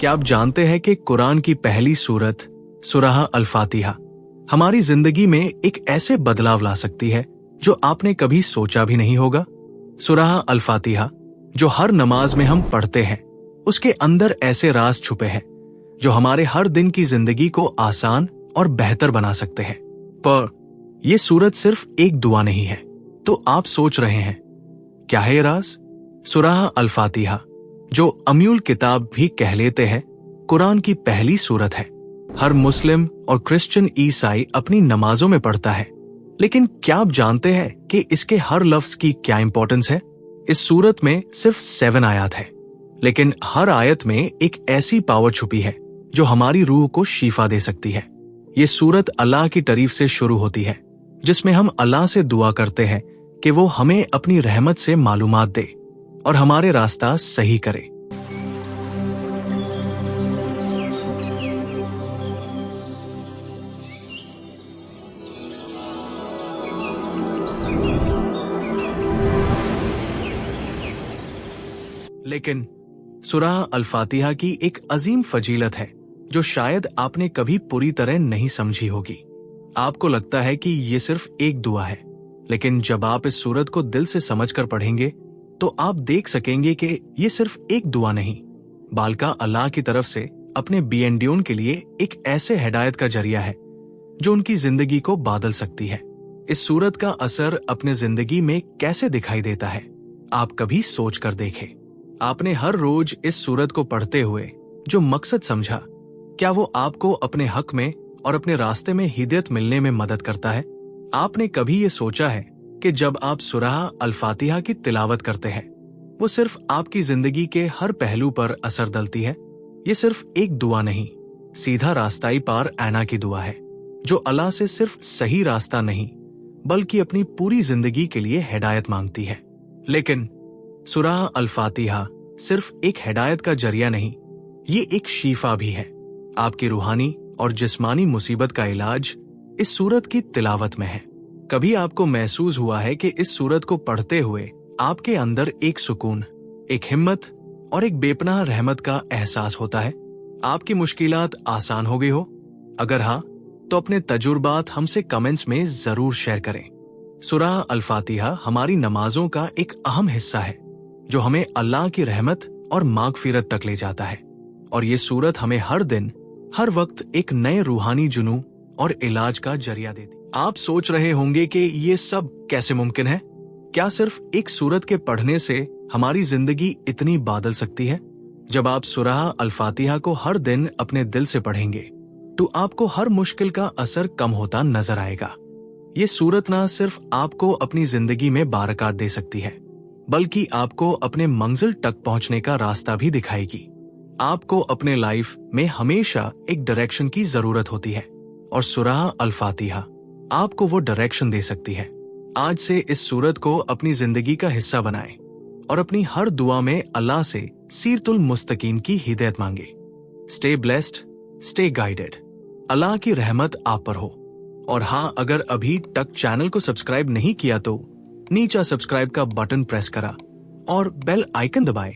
क्या आप जानते हैं कि कुरान की पहली सूरत सूरह अल-फातिहा हमारी जिंदगी में एक ऐसे बदलाव ला सकती है जो आपने कभी सोचा भी नहीं होगा। सूरह अल-फातिहा जो हर नमाज में हम पढ़ते हैं, उसके अंदर ऐसे राज छुपे हैं जो हमारे हर दिन की जिंदगी को आसान और बेहतर बना सकते हैं। पर यह सूरत सिर्फ एक दुआ नहीं है। तो आप सोच रहे हैं, क्या है ये राज? सूरह अल-फातिहा जो अम्युल किताब भी कह लेते हैं, कुरान की पहली सूरत है। हर मुस्लिम और क्रिश्चियन ईसाई अपनी नमाजों में पढ़ता है, लेकिन क्या आप जानते हैं कि इसके हर लफ्ज की क्या इंपॉर्टेंस है? इस सूरत में सिर्फ 7 आयत है, लेकिन हर आयत में एक ऐसी पावर छुपी है जो हमारी रूह को शिफा दे सकती है। ये सूरत अल्लाह की तारीफ से शुरू होती है, जिसमें हम अल्लाह से दुआ करते हैं कि वो हमें अपनी रहमत से मालूमात दे और हमारे रास्ता सही करे। लेकिन सूरह अल-फातिहा की एक अजीम फजीलत है जो शायद आपने कभी पूरी तरह नहीं समझी होगी। आपको लगता है कि ये सिर्फ एक दुआ है, लेकिन जब आप इस सूरत को दिल से समझकर पढ़ेंगे तो आप देख सकेंगे कि ये सिर्फ एक दुआ नहीं, बल्कि अल्लाह की तरफ से अपने बियंडियों के लिए एक ऐसे हिदायत का जरिया है जो उनकी जिंदगी को बदल सकती है। इस सूरत का असर अपने जिंदगी में कैसे दिखाई देता है, आप कभी सोच कर देखें। आपने हर रोज इस सूरत को पढ़ते हुए जो मकसद समझा, क्या वो आपको अपने हक में और अपने रास्ते में हिदायत मिलने में मदद करता है? आपने कभी ये सोचा है कि जब आप सूरह अल-फातिहा की तिलावत करते हैं, वो सिर्फ आपकी जिंदगी के हर पहलू पर असर डालती है? ये सिर्फ एक दुआ नहीं, सीधा रास्ता पार आना की दुआ है, जो अल्लाह से सिर्फ सही रास्ता नहीं बल्कि अपनी पूरी जिंदगी के लिए हिदायत मांगती है। लेकिन सूरह अल-फातिहा सिर्फ एक हिदायत का जरिया नहीं, ये एक शिफा भी है। आपकी रूहानी और जिस्मानी मुसीबत का इलाज इस सूरत की तिलावत में है। कभी आपको महसूस हुआ है कि इस सूरत को पढ़ते हुए आपके अंदर एक सुकून, एक हिम्मत और एक बेपनाह रहमत का एहसास होता है? आपकी मुश्किलात आसान हो गई हो? अगर हाँ, तो अपने तजुर्बात हमसे कमेंट्स में जरूर शेयर करें। सूरह अल-फातिहा हमारी नमाजों का एक अहम हिस्सा है जो हमें अल्लाह की रहमत और मागफिरत तक ले जाता है, और ये सूरत हमें हर दिन हर वक्त एक नए रूहानी जुनू और इलाज का जरिया देती। आप सोच रहे होंगे कि ये सब कैसे मुमकिन है? क्या सिर्फ एक सूरत के पढ़ने से हमारी जिंदगी इतनी बदल सकती है? जब आप सूरह अल-फातिहा को हर दिन अपने दिल से पढ़ेंगे तो आपको हर मुश्किल का असर कम होता नजर आएगा। ये सूरत ना सिर्फ आपको अपनी जिंदगी में बरकत दे सकती है, बल्कि आपको अपने मंजिल तक पहुंचने का रास्ता भी दिखाएगी। आपको अपने लाइफ में हमेशा एक डायरेक्शन की जरूरत होती है, और सूरह अल-फातिहा आपको वो डायरेक्शन दे सकती है। आज से इस सूरत को अपनी जिंदगी का हिस्सा बनाएं और अपनी हर दुआ में अल्लाह से सीरतुल मुस्तकीम की हिदायत मांगे। Stay blessed, stay guided. Allah की रहमत आप पर हो। और हाँ, अगर अभी तक चैनल को सब्सक्राइब नहीं किया तो नीचे सब्सक्राइब का बटन प्रेस करा और बेल आइकन दबाएं